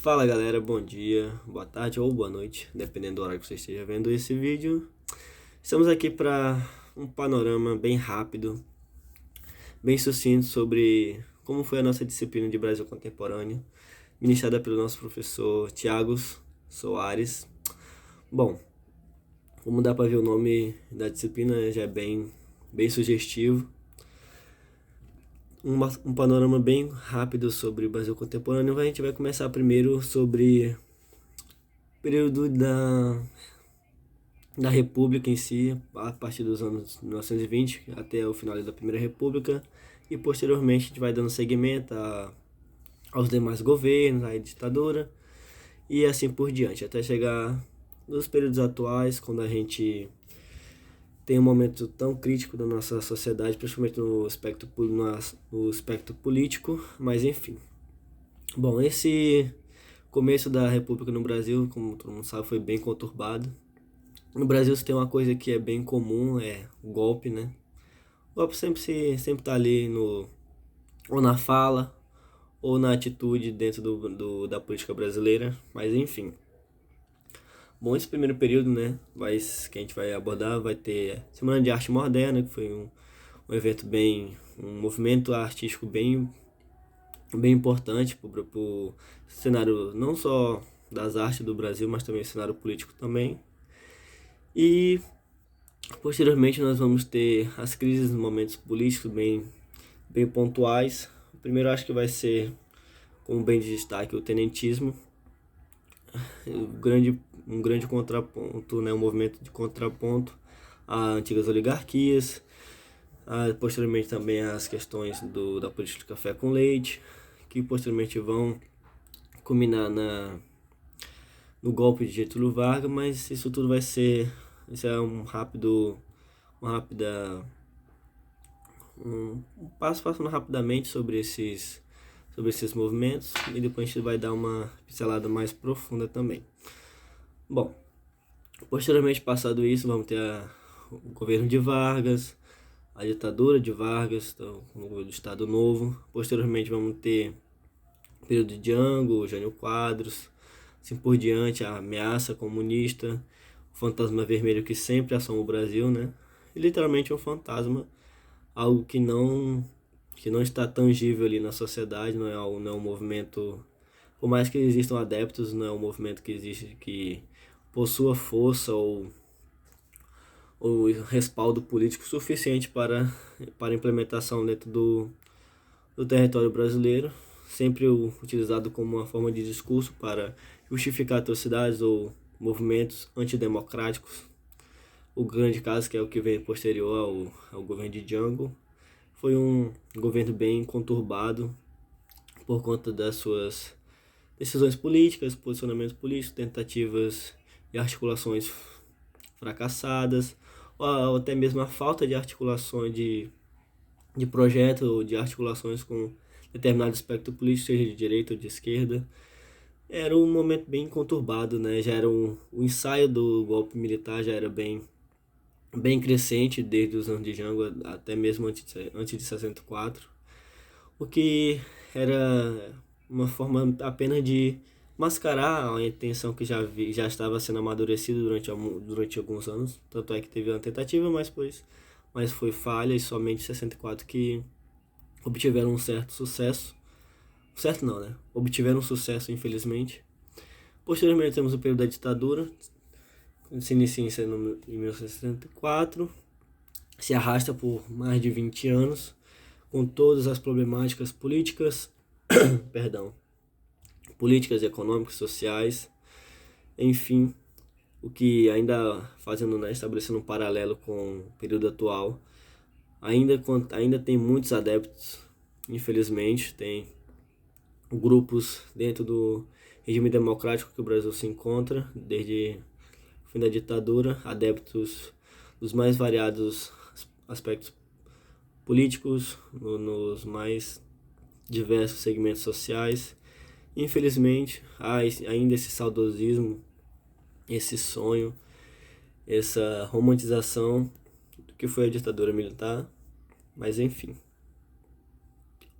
Fala galera, bom dia, boa tarde ou boa noite, dependendo do horário que você esteja vendo esse vídeo. Estamos aqui para um panorama bem rápido, bem sucinto sobre como foi a nossa disciplina de Brasil Contemporâneo, ministrada pelo nosso professor Tiago Soares. Bom, como dá para ver, o nome da disciplina já é bem sugestivo. Um panorama bem rápido sobre o Brasil contemporâneo. A gente vai começar primeiro sobre o período da República em si, a partir dos anos 1920 até o final da Primeira República, e posteriormente a gente vai dando seguimento aos demais governos, à ditadura, e assim por diante, até chegar nos períodos atuais, quando a gente tem um momento tão crítico da nossa sociedade, principalmente no aspecto político, mas enfim. Bom, esse começo da República no Brasil, como todo mundo sabe, foi bem conturbado. No Brasil você tem uma coisa que é bem comum, é o golpe, né? O golpe sempre tá ali ou na fala, ou na atitude dentro da política brasileira, mas enfim. Bom, esse primeiro período, né, que a gente vai abordar, vai ter Semana de Arte Moderna, que foi um evento um movimento artístico bem importante pro cenário não só das artes do Brasil, mas também o cenário político também. E posteriormente nós vamos ter as crises nos momentos políticos bem pontuais. O primeiro acho que vai ser, como bem de destaque, o tenentismo, um grande contraponto, né, um movimento de contraponto a antigas oligarquias. Posteriormente também as questões da política de café com leite, que posteriormente vão culminar no golpe de Getúlio Vargas, mas isso tudo vai ser um passo passando rapidamente sobre esses movimentos, e depois a gente vai dar uma pincelada mais profunda também. Bom, posteriormente, passado isso, vamos ter o governo de Vargas, a ditadura de Vargas, então, o Estado Novo. Posteriormente vamos ter o período de Django, Jânio Quadros, assim por diante, a ameaça comunista, o fantasma vermelho que sempre assola o Brasil, né? E literalmente um fantasma, algo que não está tangível ali na sociedade, não é um movimento, por mais que existam adeptos, não é um movimento que possua força ou respaldo político suficiente para implementação dentro do território brasileiro, sempre utilizado como uma forma de discurso para justificar atrocidades ou movimentos antidemocráticos. O grande caso, que é o que vem posterior ao governo de Django, foi um governo bem conturbado por conta das suas decisões políticas, posicionamentos políticos, tentativas de articulações fracassadas, ou até mesmo a falta de articulações de projeto ou de articulações com determinado espectro político, seja de direita ou de esquerda. Era um momento bem conturbado, né? O ensaio do golpe militar já era bem crescente desde os anos de Jango até mesmo antes de 64, o que era uma forma apenas de mascarar a intenção que já estava sendo amadurecida durante alguns anos. Tanto é que teve uma tentativa, mas foi falha, e somente em 64 que obtiveram um certo sucesso. Certo não, né? Obtiveram um sucesso, infelizmente. Posteriormente temos o período da ditadura, se inicia em 1964, se arrasta por mais de 20 anos, com todas as problemáticas políticas, políticas, econômicas, sociais, enfim, o que ainda fazendo, né, estabelecendo um paralelo com o período atual, ainda tem muitos adeptos, infelizmente, tem grupos dentro do regime democrático que o Brasil se encontra, desde o fim da ditadura, adeptos dos mais variados aspectos políticos, nos mais diversos segmentos sociais. Infelizmente, há ainda esse saudosismo, esse sonho, essa romantização do que foi a ditadura militar, mas enfim.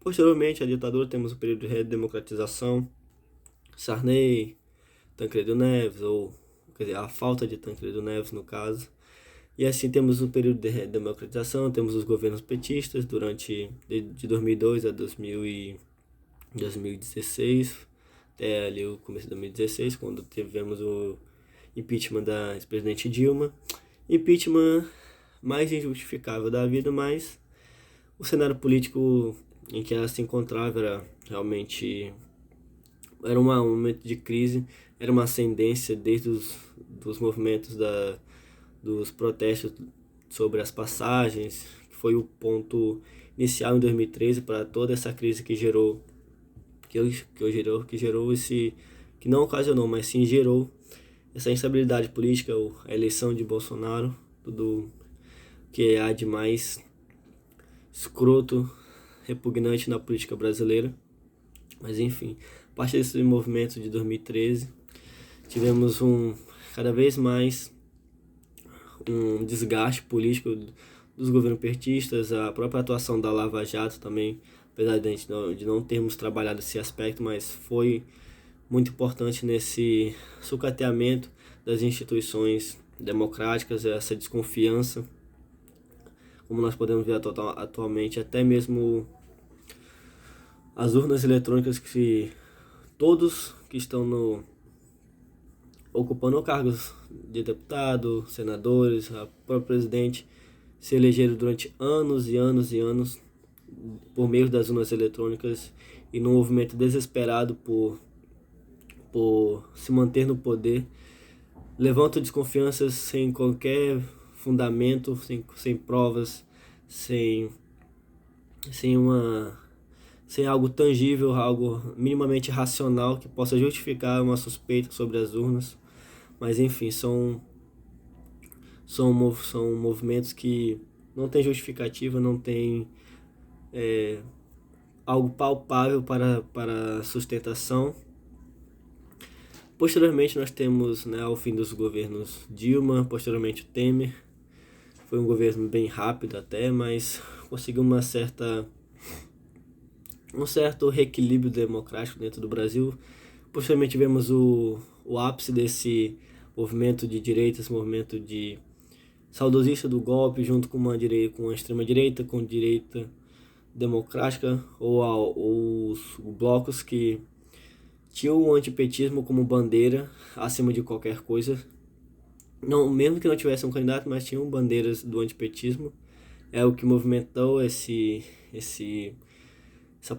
Posteriormente à ditadura temos o período de redemocratização, Sarney, Tancredo Neves, ou quer dizer, a falta de Tancredo Neves no caso. E assim temos o período de democratização, temos os governos petistas durante de 2002 a 2016, até ali o começo de 2016, quando tivemos o impeachment da ex-presidente Dilma. Impeachment mais injustificável da vida, mas o cenário político em que ela se encontrava era um momento de crise, era uma ascendência desde dos movimentos dos protestos sobre as passagens, que foi o ponto inicial em 2013 para toda essa crise que gerou esse, que não ocasionou, mas sim gerou essa instabilidade política, a eleição de Bolsonaro, tudo que há de mais escroto, repugnante na política brasileira. Mas enfim, a partir desse movimento de 2013, tivemos cada vez mais um desgaste político dos governos petistas, a própria atuação da Lava Jato também, apesar de não termos trabalhado esse aspecto, mas foi muito importante nesse sucateamento das instituições democráticas, essa desconfiança, como nós podemos ver atualmente, até mesmo as urnas eletrônicas, que todos que estão ocupando cargos de deputado, senadores, a própria presidente, se elegeram durante anos e anos e anos por meio das urnas eletrônicas, e num movimento desesperado por se manter no poder, levantam desconfianças sem qualquer fundamento, sem provas, sem algo tangível, algo minimamente racional que possa justificar uma suspeita sobre as urnas. Mas enfim, são movimentos que não têm justificativa, não tem algo palpável para sustentação. Posteriormente nós temos, ao fim dos governos Dilma, posteriormente o Temer. Foi um governo bem rápido até, mas conseguiu um certo reequilíbrio democrático dentro do Brasil. Posteriormente tivemos o ápice desse movimento de direita, esse movimento de saudosista do golpe, junto com uma extrema-direita, com direita democrática, ou os blocos que tinham o antipetismo como bandeira acima de qualquer coisa. Não, mesmo que não tivesse um candidato, mas tinham bandeiras do antipetismo. É o que movimentou essa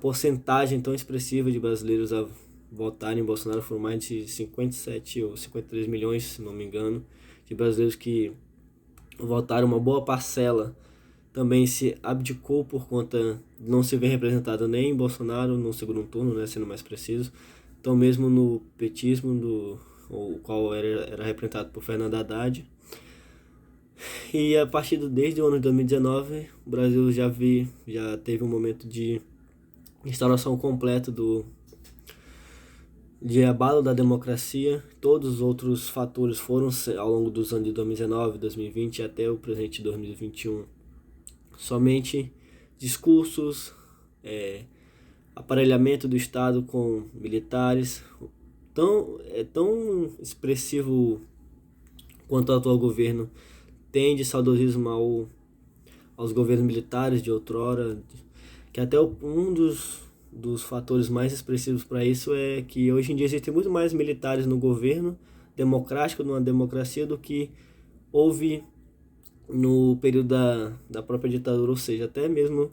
porcentagem tão expressiva de brasileiros a votarem em Bolsonaro. Foram mais de 57 ou 53 milhões, se não me engano, de brasileiros que votaram. Uma boa parcela também se abdicou por conta de não se ver representado nem em Bolsonaro no segundo turno, sendo mais preciso, então mesmo no petismo, o qual era representado por Fernando Haddad. E a partir desde o ano de 2019, o Brasil já teve um momento de instauração completa de abalo da democracia. Todos os outros fatores foram, ao longo dos anos de 2019, 2020 até o presente de 2021, somente discursos, aparelhamento do Estado com militares. É tão expressivo quanto o atual governo tem de saudosismo aos governos militares de outrora, que até um dos fatores mais expressivos para isso é que hoje em dia existem muito mais militares no governo democrático, numa democracia, do que houve no período da própria ditadura. Ou seja, até mesmo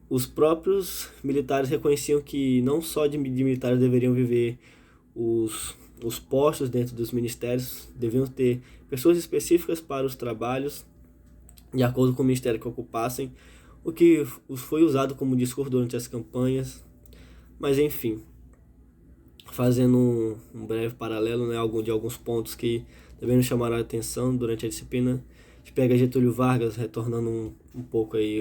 os próprios militares reconheciam que não só de militares deveriam viver os postos dentro dos ministérios, deviam ter pessoas específicas para os trabalhos, de acordo com o ministério que ocupassem, o que foi usado como discurso durante as campanhas. Mas enfim, fazendo um breve paralelo, de alguns pontos que também nos chamaram a atenção durante a disciplina, a gente pega Getúlio Vargas, retornando um pouco aí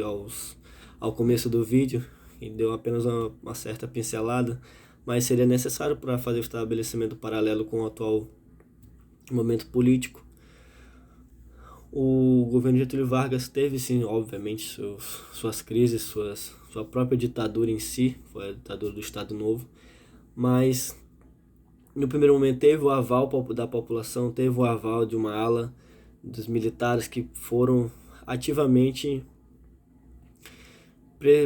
ao começo do vídeo, e deu apenas uma certa pincelada, mas seria necessário para fazer o estabelecimento paralelo com o atual momento político. O governo de Getúlio Vargas teve, sim, obviamente, suas crises, sua própria ditadura em si, foi a ditadura do Estado Novo, mas no primeiro momento teve o aval da população, teve o aval de uma ala dos militares que foram ativamente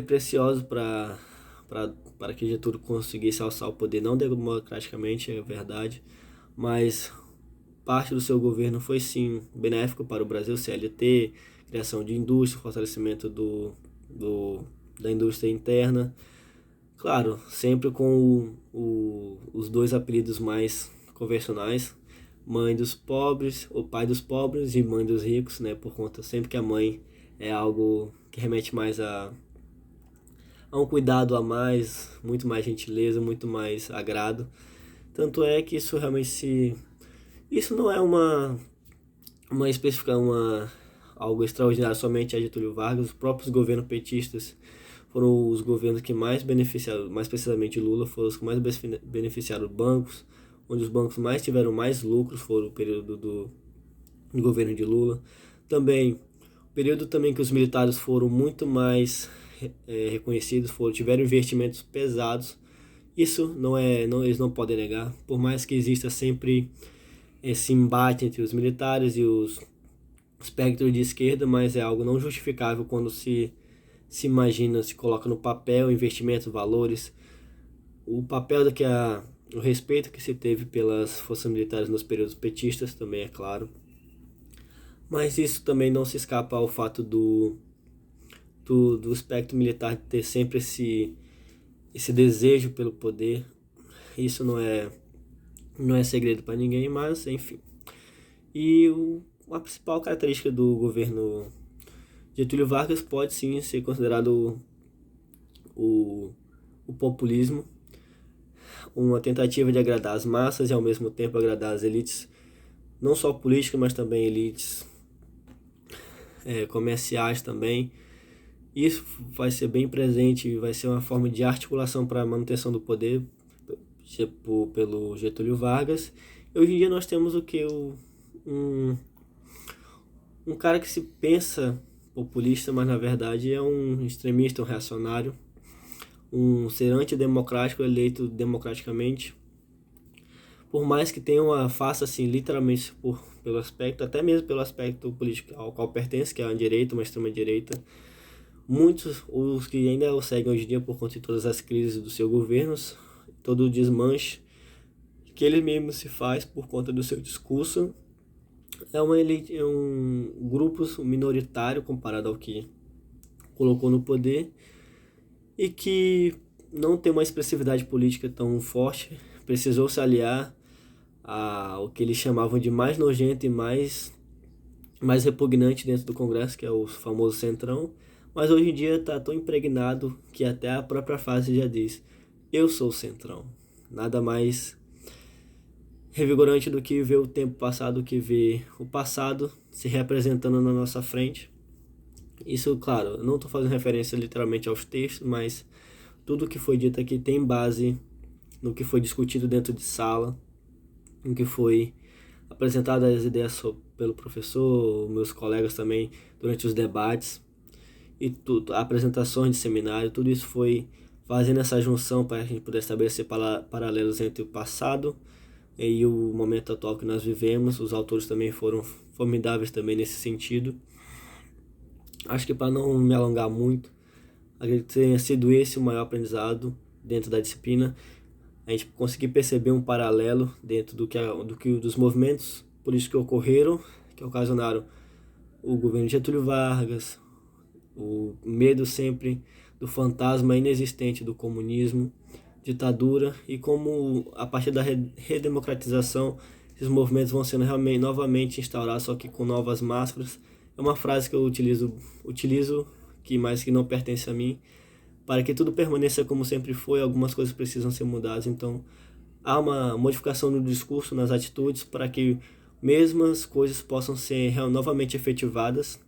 preciosos para que Getúlio conseguisse alçar o poder, não democraticamente, é verdade, mas parte do seu governo foi sim benéfico para o Brasil, CLT, criação de indústria, fortalecimento da indústria interna. Claro, sempre com os dois apelidos mais convencionais, mãe dos pobres, o pai dos pobres e mãe dos ricos, né? Por conta sempre que a mãe é algo que remete mais a um cuidado a mais, muito mais gentileza, muito mais agrado. Tanto é que isso realmente isso não é uma específica, algo extraordinário somente a Getúlio Vargas. Os próprios governos petistas foram os governos que mais beneficiaram, mais precisamente Lula, foram os que mais beneficiaram bancos, onde os bancos mais tiveram mais lucros foram o período do governo de Lula. Também, o período também que os militares foram muito mais reconhecidos, tiveram investimentos pesados. Isso eles não podem negar, por mais que exista sempre esse embate entre os militares e os espectros de esquerda, mas é algo não justificável quando se imagina, se coloca no papel, investimento, valores, o papel o respeito que se teve pelas forças militares nos períodos petistas também, é claro. Mas isso também não se escapa ao fato do espectro militar ter sempre esse desejo pelo poder. Isso não é segredo para ninguém, mas enfim. E a principal característica do governo Getúlio Vargas pode sim ser considerado o populismo, uma tentativa de agradar as massas e ao mesmo tempo agradar as elites, não só políticas, mas também elites comerciais também. Isso vai ser bem presente, vai ser uma forma de articulação para a manutenção do poder pelo Getúlio Vargas. E hoje em dia nós temos um cara que se pensa populista, mas na verdade é um extremista, um reacionário, um ser antidemocrático eleito democraticamente. Por mais que faça assim, literalmente pelo aspecto, até mesmo pelo aspecto político ao qual pertence, que é a direita, uma extrema-direita, muitos, os que ainda o seguem hoje em dia por conta de todas as crises do seu governo, todo o desmanche que ele mesmo se faz por conta do seu discurso, é um grupo minoritário comparado ao que colocou no poder e que não tem uma expressividade política tão forte, precisou se aliar ao que eles chamavam de mais nojento e mais repugnante dentro do Congresso, que é o famoso Centrão, mas hoje em dia está tão impregnado que até a própria frase já diz: eu sou o Centrão. Nada mais revigorante do que ver o tempo passado, que ver o passado se representando na nossa frente. Isso, claro, eu não estou fazendo referência literalmente aos textos, mas tudo que foi dito aqui tem base no que foi discutido dentro de sala, no que foi apresentado as ideias pelo professor, meus colegas também, durante os debates, e apresentações de seminário, tudo isso foi fazendo essa junção para a gente poder estabelecer paralelos entre o passado e o momento atual que nós vivemos. Os autores também foram formidáveis também nesse sentido. Acho que, para não me alongar muito, acredito que tenha sido esse o maior aprendizado dentro da disciplina, a gente conseguir perceber um paralelo dentro dos movimentos políticos que ocorreram, que ocasionaram o governo de Getúlio Vargas, o medo sempre do fantasma inexistente do comunismo, ditadura, e como a partir da redemocratização esses movimentos vão sendo realmente novamente instaurados, só que com novas máscaras. É uma frase que eu utilizo mas que não pertence a mim. Para que tudo permaneça como sempre foi, algumas coisas precisam ser mudadas. Então há uma modificação no discurso, nas atitudes, para que mesmas coisas possam ser novamente efetivadas.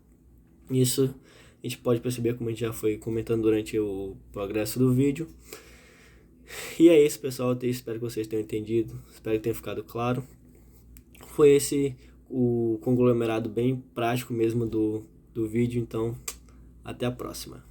Isso a gente pode perceber, como a gente já foi comentando durante o progresso do vídeo. E é isso, pessoal. Eu espero que vocês tenham entendido, espero que tenha ficado claro. Foi esse o conglomerado bem prático mesmo do vídeo. Então, até a próxima.